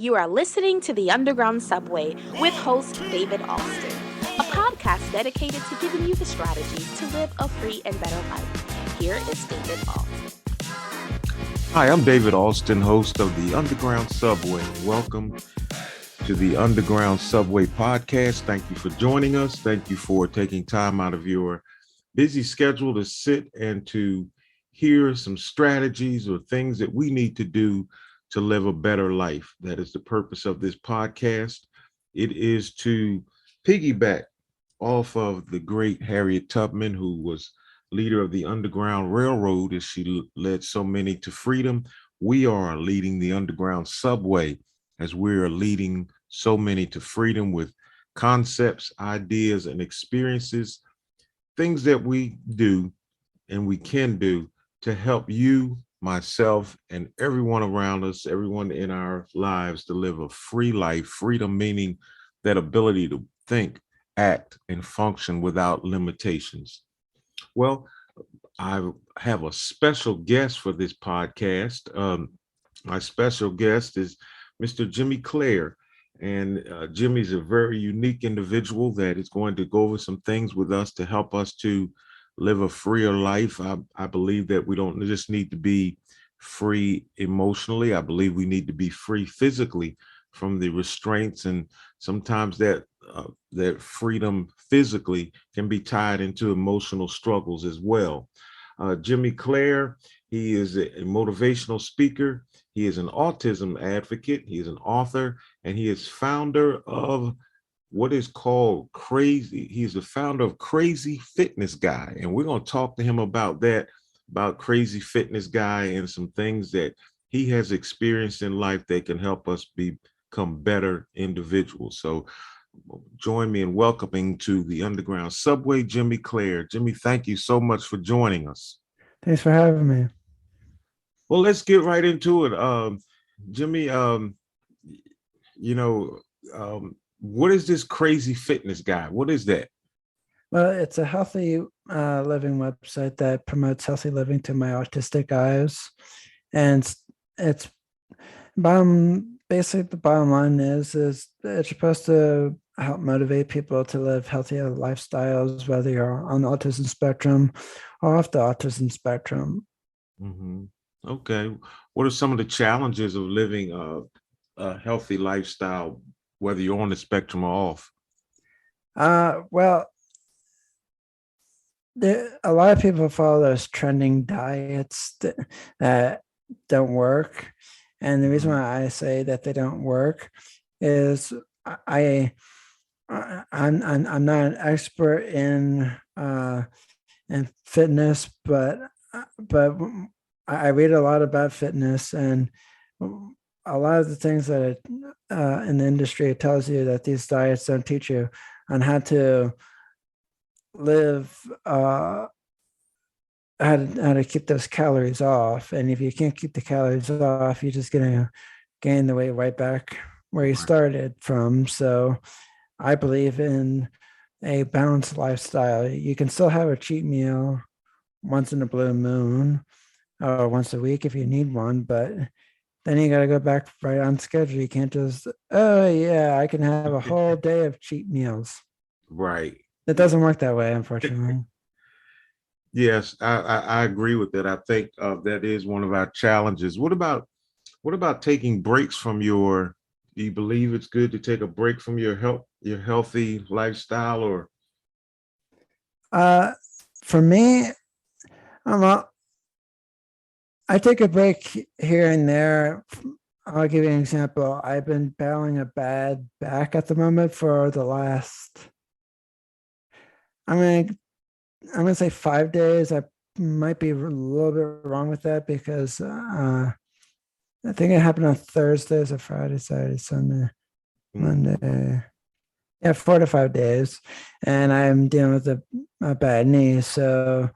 You are listening to The Underground Subway with host David Alston, a podcast dedicated to giving you the strategies to live a free and better life. Here is David Alston. Hi, I'm David Alston, host of The Underground Subway. Welcome to The Underground Subway podcast. Thank you for joining us. Thank you for taking time out of your busy schedule to sit and to hear some strategies or things that we need to do to live a better life. That is the purpose of this podcast. It is to piggyback off of the great Harriet Tubman, who was leader of the Underground Railroad as she led so many to freedom. We are leading the Underground Subway as we are leading so many to freedom with concepts, ideas, and experiences, things that we do and we can do to help you, myself, and everyone around us, everyone in our lives to live a free life. Freedom meaning that ability to think, act, and function without limitations. Well, I have a special guest for this podcast. My special guest is Mr. Jimmy Clare. And Jimmy's a very unique individual that is going to go over some things with us to help us to live a freer life. I believe that we don't just need to be free emotionally. I believe we need to be free physically from the restraints, and sometimes that freedom physically can be tied into emotional struggles as well. Jimmy Clare, he is a motivational speaker. He is an autism advocate. He is an author, and he is founder of what is called Crazy. He's the founder of Crazy Fitness Guy. And we're going to talk to him about that, about Crazy Fitness Guy and some things that he has experienced in life that can help us become better individuals. So join me in welcoming to the Underground Subway, Jimmy Clare. Jimmy, thank you so much for joining us. Thanks for having me. Well, let's get right into it. Jimmy, what is this Crazy Fitness Guy? What is that? Well, it's a healthy living website that promotes healthy living to my autistic eyes. And it's basically the bottom line is it's supposed to help motivate people to live healthier lifestyles, whether you're on the autism spectrum or off the autism spectrum. Mm-hmm. Okay. What are some of the challenges of living a healthy lifestyle, whether you're on the spectrum or off? Well, a lot of people follow those trending diets that don't work. And the reason why I say that they don't work is I'm not an expert in fitness, but I read a lot about fitness, and a lot of the things that in the industry it tells you that these diets don't teach you on how to live, how to keep those calories off. And if you can't keep the calories off, you're just going to gain the weight right back where you started from. So I believe in a balanced lifestyle. You can still have a cheat meal once in a blue moon or once a week if you need one, but then you got to go back right on schedule. You can't just, oh yeah, I can have a whole day of cheat meals. Right. It doesn't work that way, unfortunately. Yes, I agree with that. I think that is one of our challenges. What about taking breaks from do you believe it's good to take a break from your healthy lifestyle? Or for me, I take a break here and there. I'll give you an example. I've been battling a bad back at the moment for the last, I'm gonna say 5 days. I might be a little bit wrong with that because I think it happened on Thursdays or Friday, Saturday, Sunday, Monday. Yeah, 4 to 5 days. And I'm dealing with a bad knee. So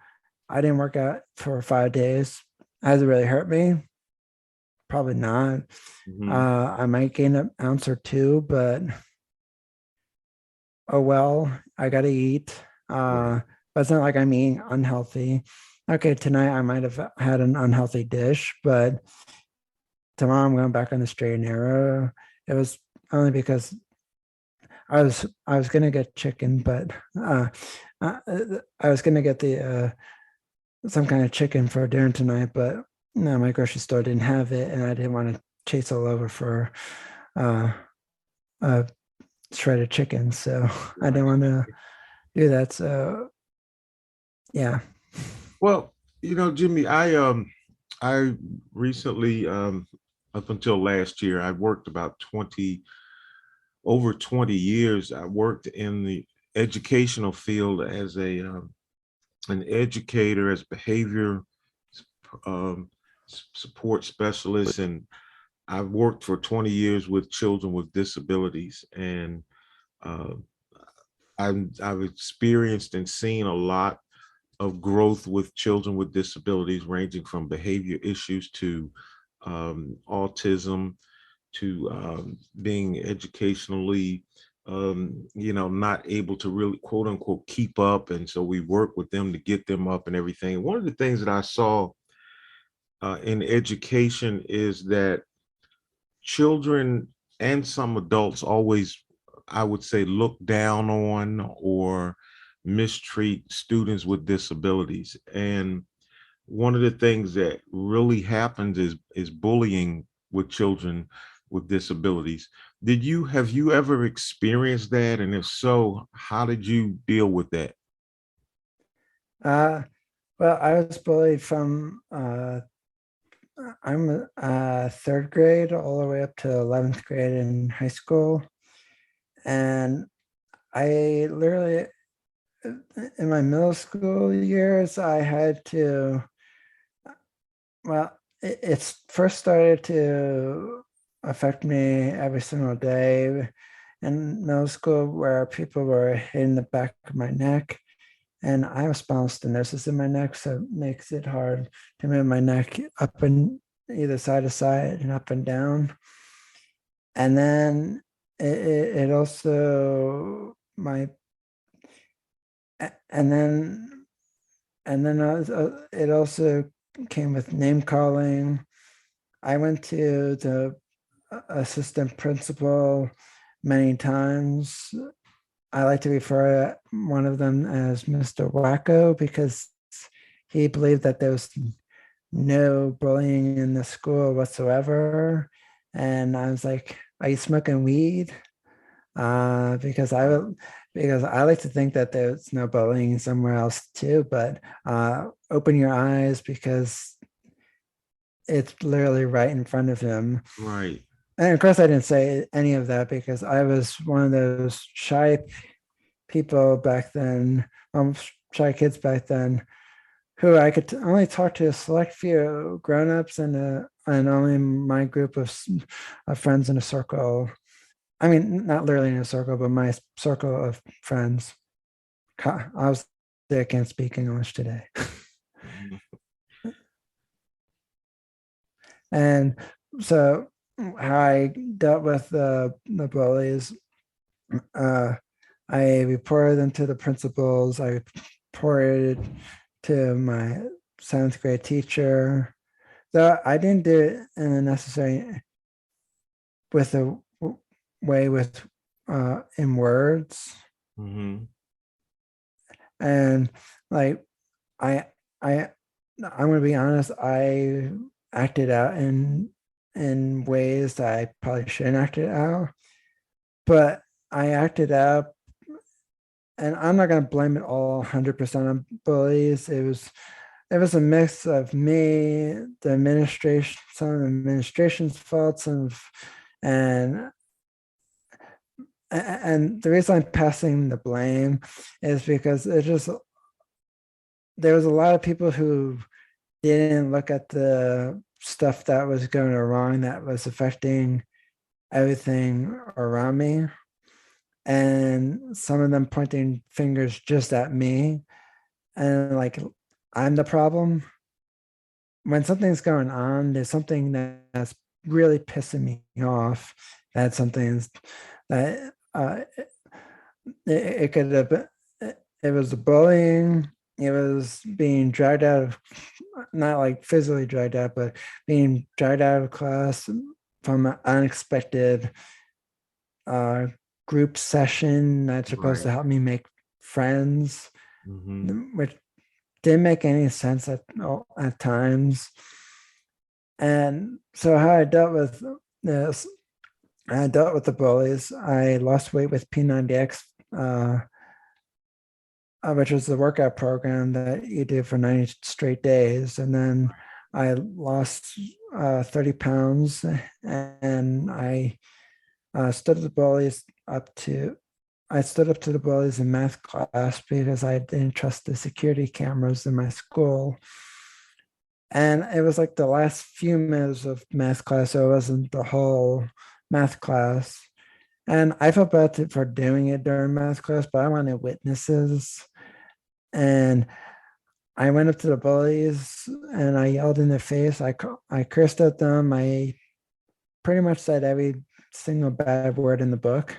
I didn't work out for 5 days. Has it really hurt me? Probably not. Mm-hmm. I might gain an ounce or two, but oh well, I got to eat. But it's not like I'm eating unhealthy. Okay, tonight I might have had an unhealthy dish, but tomorrow I'm going back on the straight and narrow. it was only because I was gonna get chicken, but I was gonna get the some kind of chicken for dinner tonight, but no, my grocery store didn't have it, and I didn't want to chase all over for uh, shredded chicken, so I didn't want to do that. So yeah. Well, Jimmy, I recently up until last year, I worked about over 20 years. I worked in the educational field as an educator, as behavior um, support specialist, and I've worked for 20 years with children with disabilities, and uh, I've experienced and seen a lot of growth with children with disabilities, ranging from behavior issues to autism, to being educationally, not able to really, quote unquote, keep up. And so we work with them to get them up and everything. One of the things that I saw in education is that children and some adults always, I would say, look down on or mistreat students with disabilities. And one of the things that really happens is bullying with children with disabilities. Have you ever experienced that? And if so, how did you deal with that? Uh, well, I was bullied from I'm third grade all the way up to 11th grade in high school, and I literally in my middle school years I had to. Well, it's first started to affect me every single day in middle school, where people were hitting the back of my neck, and I have spinal stenosis in my neck, so it makes it hard to move my neck up and either side to side and up and down. And then it also my and then it also came with name calling. I went to the assistant principal many times. I like to refer one of them as Mr. Wacko, because he believed that there was no bullying in the school whatsoever. And I was like, "Are you smoking weed?" Because I like to think that there's no bullying somewhere else too. But open your eyes, because it's literally right in front of him. Right. And of course, I didn't say any of that because I was one of those shy people back then, shy kids back then, who I could only talk to a select few grown-ups and only my group of friends in a circle. I mean, not literally in a circle, but my circle of friends. I can't speak English today. And so how I dealt with the bullies, I reported them to the principals. I reported to my 7th grade teacher. Though I didn't do it in a necessary with a way with in words. Mm-hmm. And like I'm gonna be honest, I acted out in ways that I probably shouldn't act it out. But I acted out, and I'm not gonna blame it all 100% on bullies. It was a mix of me, the administration, some of the administration's faults, and and the reason I'm passing the blame is because there was a lot of people who didn't look at the stuff that was going wrong, that was affecting everything around me, and some of them pointing fingers just at me, and like I'm the problem. When something's going on, there's something that's really pissing me off. That's something that it could have been, it was bullying. It was being dragged out of, not like physically dragged out, but being dragged out of class from an unexpected uh, group session that's supposed Right. to help me make friends, Mm-hmm. which didn't make any sense at times. And so how I dealt with this, I dealt with the bullies. I lost weight with P90X, uh, which was the workout program that you do for 90 straight days. And then I lost 30 pounds, and stood the bullies up to I stood up to the bullies in math class because I didn't trust the security cameras in my school. And it was like the last few minutes of math class, so it wasn't the whole math class. And I felt bad for doing it during math class, but I wanted witnesses. And I went up to the bullies and I yelled in their face. I cursed at them. I pretty much said every single bad word in the book.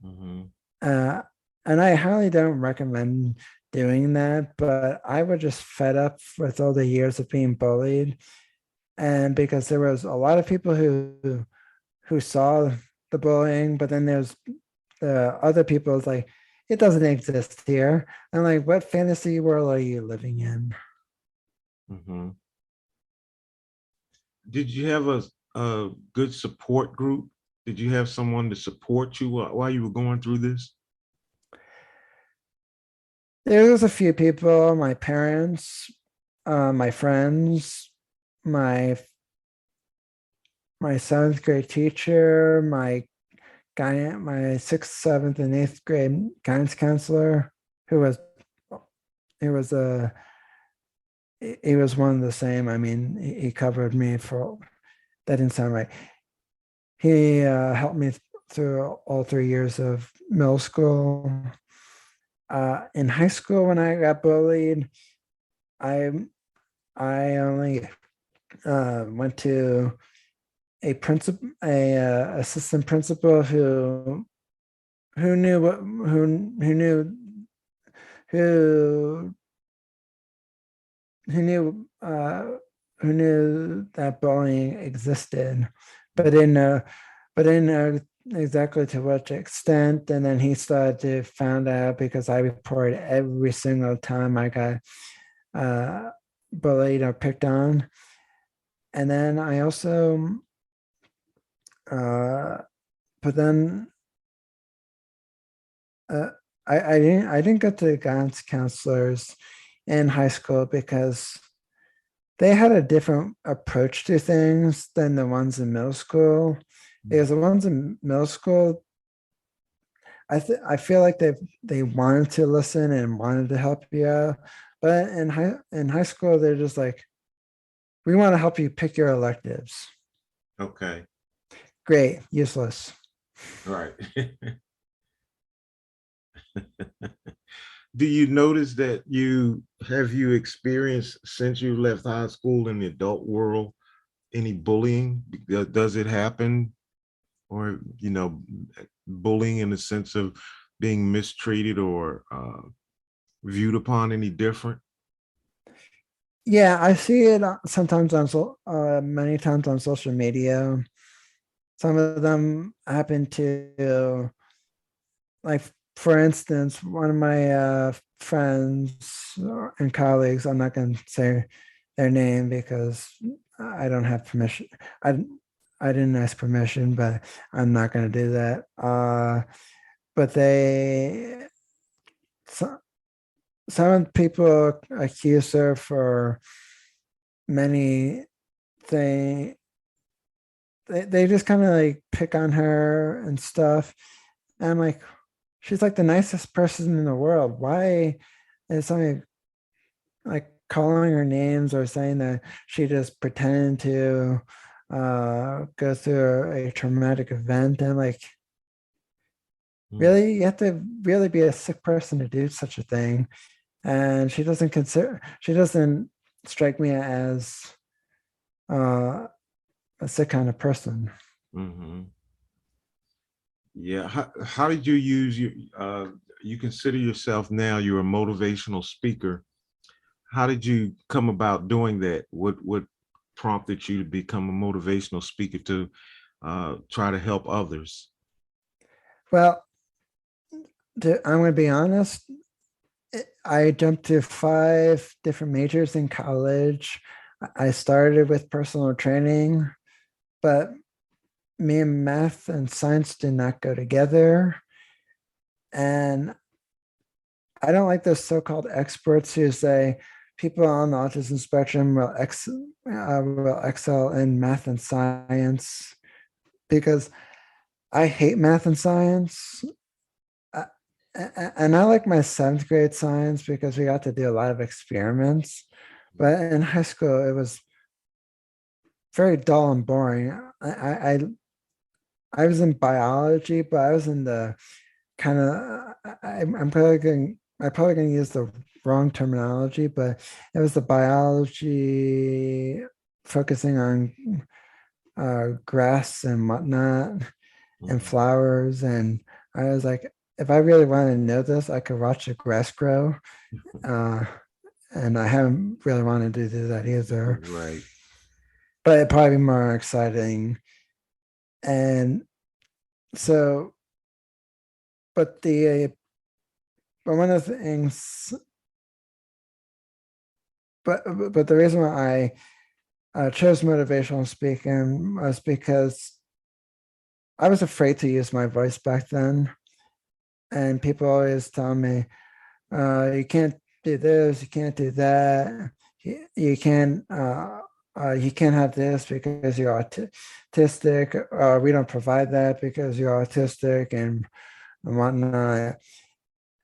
Mm-hmm. Uh, and I highly don't recommend doing that, but I was just fed up with all the years of being bullied. And because there was a lot of people who saw the bullying, but then there's the other people is like, it doesn't exist here. And like, what fantasy world are you living in? Mm-hmm. Did you have a good support group? Did you have someone to support you while you were going through this? There was a few people, my parents, my friends, my my seventh grade teacher, my sixth, seventh, and eighth grade guidance counselor, who was he was a he was one of the same. I mean, he covered me for that didn't sound right. He helped me through all 3 years of middle school. In high school, when I got bullied, I I only went to a assistant principal who knew what who who knew who knew that bullying existed, but didn't know exactly to what extent. And then he started to find out because I reported every single time I got uh, bullied or picked on. And then I also, uh, but then uh, I didn't go to guidance counselors in high school because they had a different approach to things than the ones in middle school. Because the ones in middle school, I feel like they wanted to listen and wanted to help you out, but in high school they're just like, we want to help you pick your electives. Okay. Great, useless. Right. Do you notice that you experienced since you left high school in the adult world any bullying? Does it happen? Or, bullying in the sense of being mistreated or viewed upon any different? Yeah, I see it sometimes many times on social media. Some of them happen to, like, for instance, one of my friends and colleagues. I'm not going to say their name because I don't have permission. I didn't ask permission, but I'm not going to do that. But so, some people accuse her for many things. They just kind of like pick on her and stuff. And I'm like, she's like the nicest person in the world. Why is somebody like calling her names or saying that she just pretended to go through a traumatic event? And I'm like, Mm, really? You have to really be a sick person to do such a thing. And she doesn't strike me as uh, a sick kind of person. mhm. Yeah. How did you use you consider yourself now you're a motivational speaker. How did you come about doing that? What prompted you to become a motivational speaker to try to help others? Well, I'm going to be honest. I jumped to 5 different majors in college. I started with personal training, but me and math and science did not go together. And I don't like those so-called experts who say people on the autism spectrum will excel in math and science, because I hate math and science. Uh, and I like my 7th grade science because we got to do a lot of experiments. But in high school, it was very dull and boring. I was in biology, but I was in the kind of I'm probably going to use the wrong terminology, but it was the biology focusing on grass and whatnot and Mhm. flowers. And I was like, if I really wanted to know this, I could watch the grass grow. Uh, and I haven't really wanted to do that either, Right. but it'd probably be more exciting. And so, but but one of the things, but the reason why I chose motivational speaking was because I was afraid to use my voice back then. And people always tell me, you can't do this, you can't do that, you can't have this because you're autistic, we don't provide that because you're autistic and whatnot.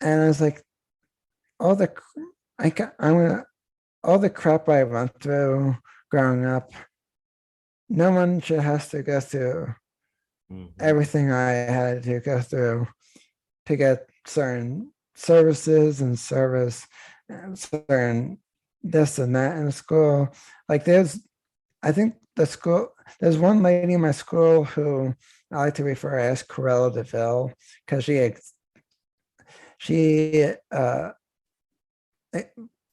And I was like, all the I'm gonna all the crap I went through growing up, no one should have to go through Mhm. everything I had to go through to get certain services and certain this and that in school. Like I think there's one lady in my school who I like to refer as Corella Deville, because she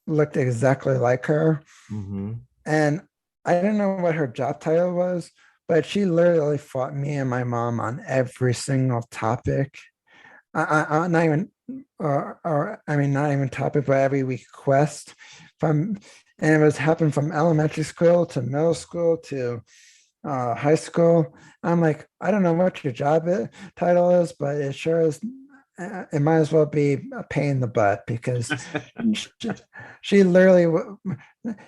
looked exactly like her. Mhm. And I don't know what her job title was, but she literally fought me and my mom on every single topic. Not even, or I mean, not even topic, but every request from, and it was happened from elementary school to middle school to high school. I'm like, I don't know what your title is, but it sure is. It might as well be a pain in the butt, because she, she literally,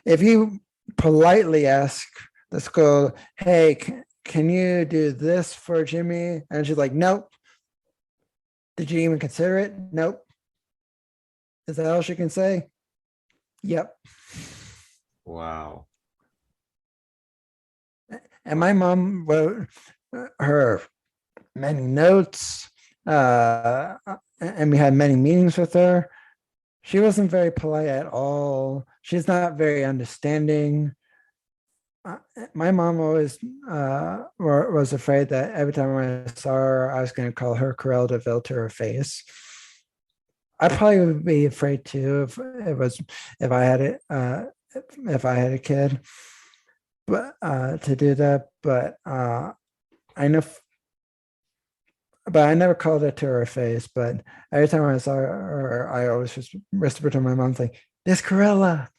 if you politely ask the school, hey, can you do this for Jimmy? And she's like, nope. Did you even consider it? Nope. Is that all she can say? Yep. Wow. And Wow. my mom wrote her many notes, and we had many meetings with her. She wasn't very polite at all. She's not very understanding. My mom always was afraid that every time I saw her, I was going to call her Corel DeVille to her face. I probably would be afraid too if I had it if I had a kid, but to do that. But I know, but I never called it to her face. But every time I saw her, I always just whispered to my mom, like, "This Corella."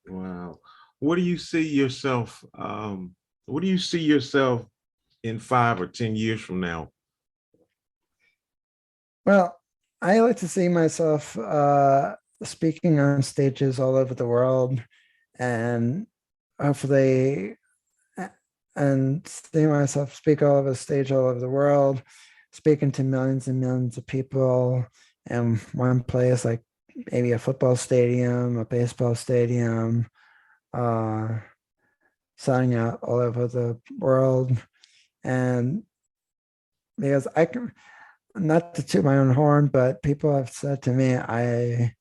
Wow. What do you see yourself? What do you see yourself in 5 or 10 years from now? Well, I like to see myself speaking on stages all over the world, and hopefully, and seeing myself speak all over the stage all over the world, speaking to millions and millions of people in one place, like maybe a football stadium, a baseball stadium, uh, selling out all over the world. And because I can, not to toot my own horn, but people have said to me, I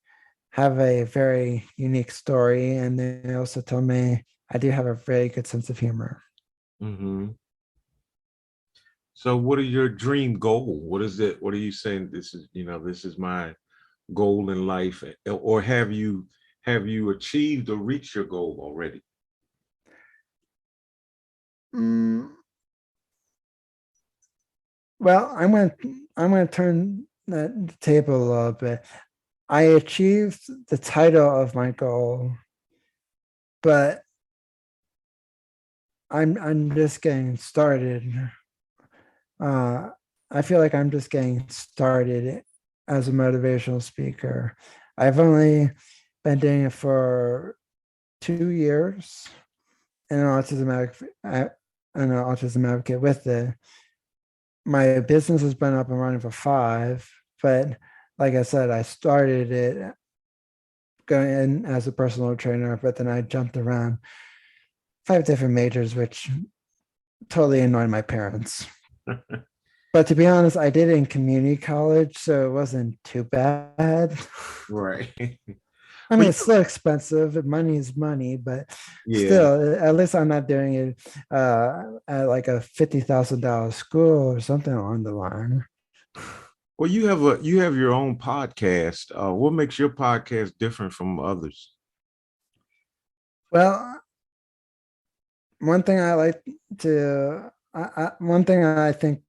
have a very unique story. And they also told me I do have a very good sense of humor. Hmm. So what is your dream goal? What is it? What are you saying? This is my goal in life, or have you achieved or reached your goal already? Mm, Well, I'm gonna turn the table a little bit. I achieved the title of my goal, but I'm just getting started. Uh, I feel like I'm just getting started as a motivational speaker. I've only been doing it for 2 years, and an autism advocate with it. My business has been up and running for 5, but like I said, I started it going in as a personal trainer, but then I jumped around 5 different majors, which totally annoyed my parents. But to be honest, I did it in community college, so it wasn't too bad. Right. I Well, mean, it's still expensive. Money is money, but yeah. still, at least I'm not doing it at like a $50,000 school or something along the line. Well, you have your own podcast. What makes your podcast different from others? Well, one thing I like one thing I think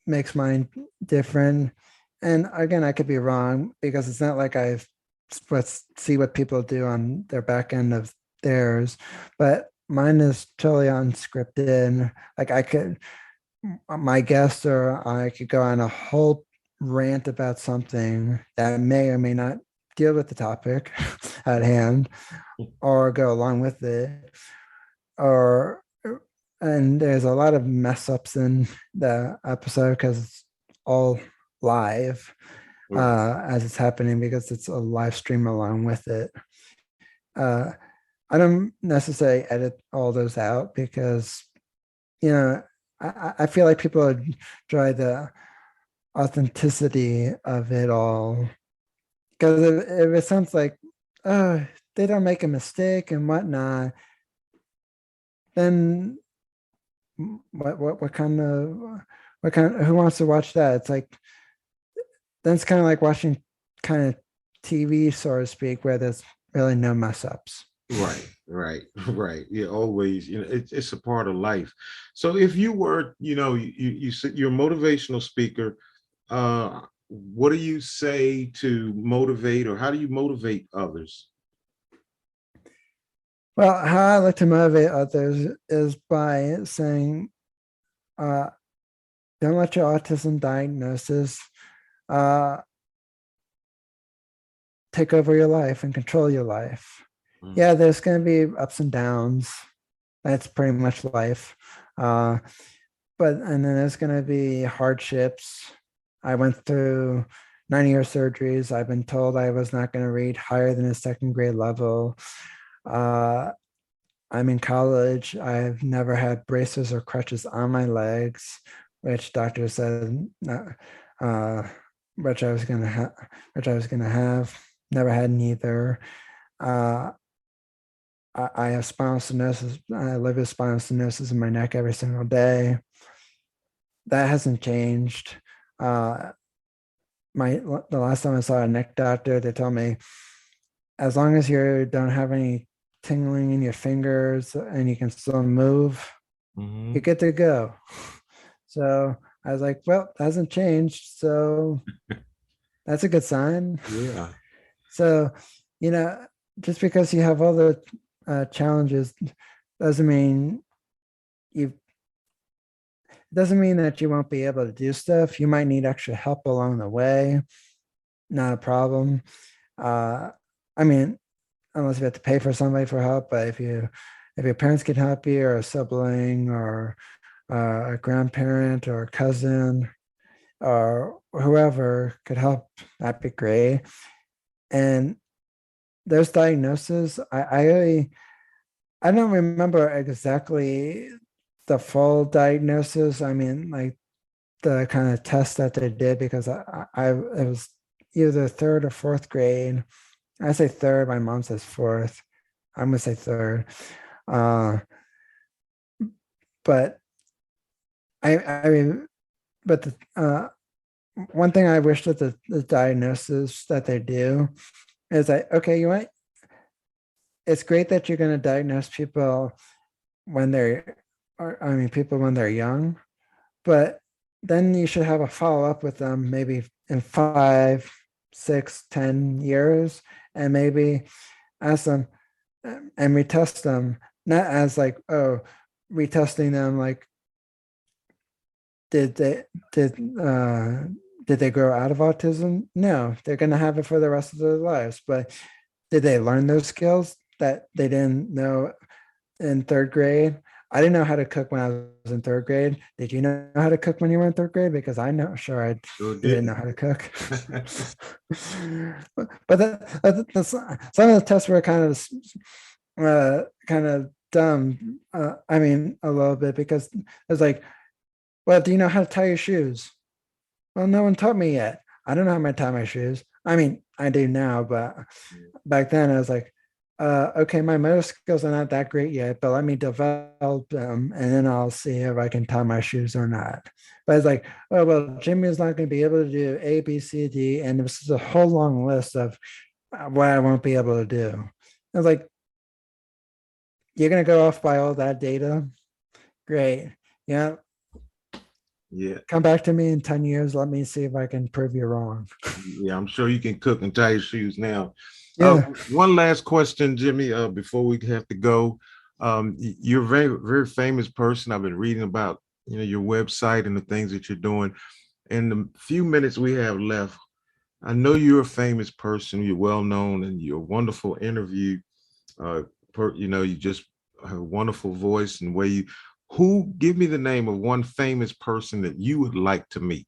makes mine different, and again, I could be wrong because it's not like I've let's see what people do on their back end of theirs, but mine is totally unscripted. Like I could, my guest or I could go on a whole rant about something that may or may not deal with the topic at hand or go along with it, or and there's a lot of mess ups in the episode because it's all live Right. as it's happening because it's a live stream along with it. uh, I don't necessarily edit all those out because you know I feel like people enjoy the authenticity of it all, because if it sounds like oh they don't make a mistake and whatnot, then what kind of who wants to watch that? It's like then it's kind of like watching kind of TV, so to speak, where there's really no mess ups. Right, right, right. Yeah, always. It's a part of life. So, if you were, you said you're a motivational speaker. What do you say to motivate, or how do you motivate others? Well, how I like to motivate others is by saying, uh, don't let your autism diagnosis uh, take over your life and control your life. Mm. Yeah, there's going to be ups and downs. That's pretty much life. Uh, but and then there's going to be hardships. I went through 9-year surgeries. I've been told I was not going to read higher than a second grade level. Uh, I'm in college. I've never had braces or crutches on my legs, which doctors said, uh, which I was gonna have, which I was gonna have. Never had neither. Uh, I have spinal stenosis. I live with spinal stenosis in my neck every single day. That hasn't changed. Uh, the last time I saw a neck doctor, they told me as long as you don't have any tingling in your fingers and you can still move, you're Mhm. good to go. So I was like, well, it hasn't changed. So that's a good sign. Yeah. So, you know, just because you have all the challenges doesn't mean you doesn't mean that you won't be able to do stuff. You might need extra help along the way. Not a problem. Uh, I mean, unless you have to pay for somebody for help, but if your parents can help you, or a sibling, or a grandparent, or a cousin, or whoever could help, that'd be great. And those diagnoses, I don't remember exactly the full diagnosis. I mean, like the kind of test that they did, because I it was either third or fourth grade. I say third. My mom says fourth. I'm gonna say third. Uh, but I mean, but one thing I wish that the diagnosis that they do is like, okay, you might, it's great that you're going to diagnose people when they're, or, I mean, people when they're young, but then you should have a follow-up with them maybe in 5, 6, 10 years, and maybe ask them and retest them, not as like, oh, retesting them like did they did uh did they grow out of autism? No, they're going to have it for the rest of their lives. But did they learn those skills that they didn't know in third grade? I didn't know how to cook when I was in third grade. Did you know how to cook when you were in third grade? Because I know, sure, I Sure didn't know didn't. how to cook. But some of the tests were kind of dumb. I mean, a little bit, because it's like, well, do you know how to tie your shoes? Well, no one taught me yet. I don't know how to tie my shoes. I mean, I do now, but back then I was like, okay, my motor skills are not that great yet, but let me develop them and then I'll see if I can tie my shoes or not. But it's like, oh, well, Jimmy is not going to be able to do A, B, C, D. And this is a whole long list of what I won't be able to do. I was like, you're going to go off by all that data? Great. Yeah. Yeah. Come back to me in 10 years. Let me see if I can prove you wrong. Yeah, I'm sure you can cook and tie your shoes now. Yeah. One last question, Jimmy, before we have to go. You're a very, very famous person. I've been reading about, your website and the things that you're doing. In the few minutes we have left, I know you're a famous person. You're well known, and you're a wonderful interview. You just have a wonderful voice and way you. Who give me the name of one famous person that you would like to meet?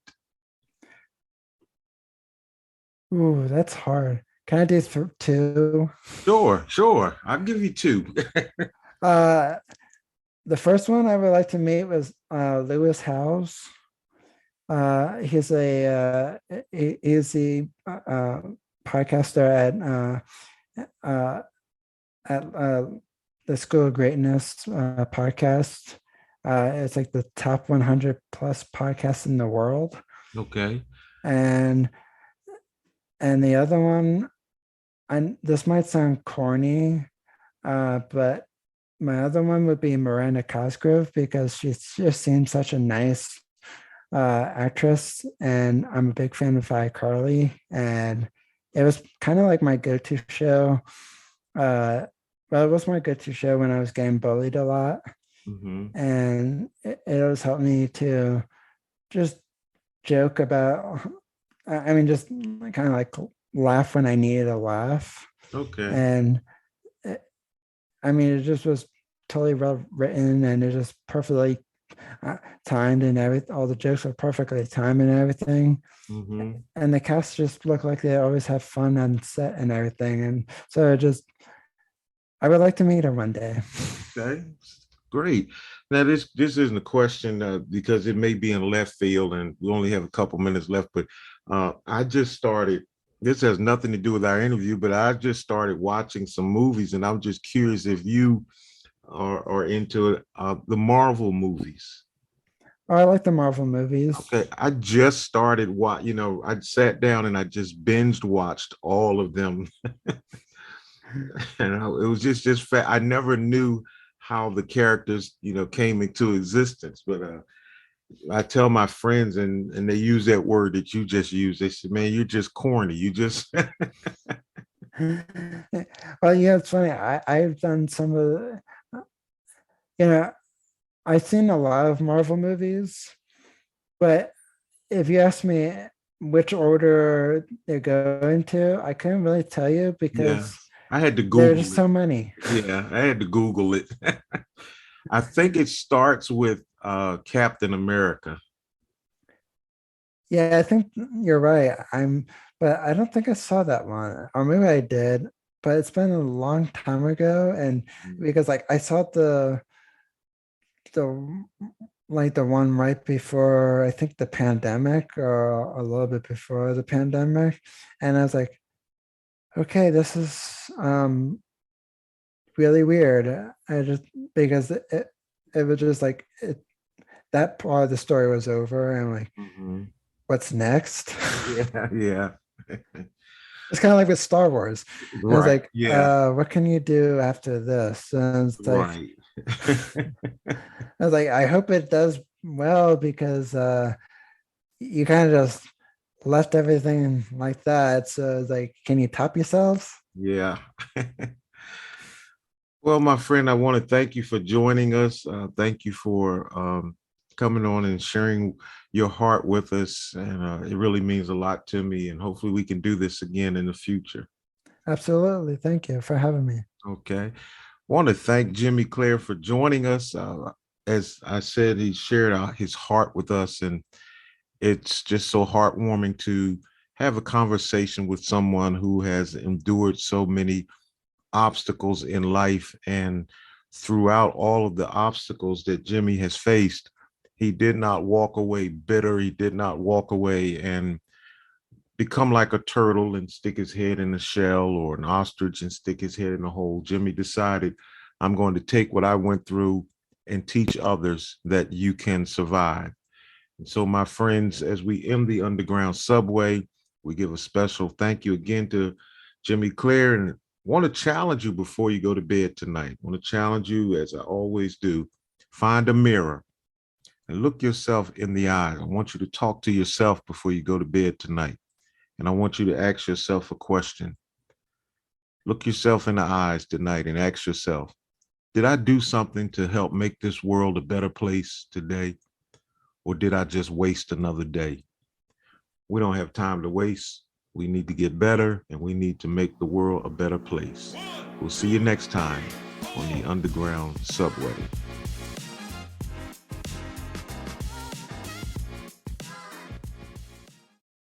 Ooh, that's hard. Can I do two? Sure, sure. I'll give you two. Uh, the first one I would like to meet was Lewis Howes. He's he's the podcaster at the School of Greatness podcast. It's like the top 100 plus podcasts in the world. Okay. And the other one, and this might sound corny, but my other one would be Miranda Cosgrove, because she just seems such a nice actress, and I'm a big fan of iCarly, and it was kind of like my go-to show. Well, it was my go-to show when I was getting bullied a lot, Mm-hmm. and it always helped me to just joke about. I mean, just kind of like laugh when I needed a laugh, Okay. and I mean, it just was totally well written, and it just perfectly timed, and everything. All the jokes were perfectly timed and everything. Mm-hmm. And the cast just looked like they always have fun on set and everything. And so I would like to meet her one day. Okay. Great. Now this isn't a question because it may be in left field, and we only have a couple minutes left. But I just started. This has nothing to do with our interview, but I just started watching some movies, and I'm just curious if you are into the Marvel movies. Oh, I like the Marvel movies. Okay, I just started I sat down and I just binged watched all of them. And it was just I never knew how the characters came into existence, but I tell my friends, and they use that word that you just used. They said, man, you're just corny, you just Well, yeah, it's funny. I've done some of the, you know, I've seen a lot of Marvel movies, but if you ask me which order they go into, I couldn't really tell you, yeah, because I had to there are Google just it. so many. Yeah, I had to Google it. I think it starts with Captain America. Yeah, I think you're right. But I don't think I saw that one, or maybe I did, but it's been a long time ago. And because like I saw the like the one right before, I think, the pandemic, or a little bit before the pandemic, and I was like, okay, this is really weird. I just because it was just like that part of the story was over, and I'm like, Mhm. what's next? Yeah, yeah. It's kind of like with Star Wars. It was Right. like, Yeah. what can you do after this? And it's like, Right. I was like, I hope it does well, because you kind of just left everything like that. So it's like, can you top yourselves? Yeah. Well, my friend, I want to thank you for joining us. Thank you for coming on and sharing your heart with us. And it really means a lot to me. And hopefully we can do this again in the future. Absolutely. Thank you for having me. Okay. Want to thank Jimmy Clare for joining us. As I said, he shared his heart with us, and it's just so heartwarming to have a conversation with someone who has endured so many obstacles in life. And throughout all of the obstacles that Jimmy has faced, he did not walk away bitter. He did not walk away and become like a turtle and stick his head in a shell, or an ostrich and stick his head in a hole. Jimmy decided, I'm going to take what I went through and teach others that you can survive. And so, my friends, as we end the underground subway, we give a special thank you again to Jimmy Clare, and want to challenge you before you go to bed tonight. Want to challenge you, as I always do, find a mirror and look yourself in the eye. I want you to talk to yourself before you go to bed tonight. And I want you to ask yourself a question. Look yourself in the eyes tonight and ask yourself, did I do something to help make this world a better place today? Or did I just waste another day? We don't have time to waste. We need to get better, and we need to make the world a better place. We'll see you next time on the Underground Subway.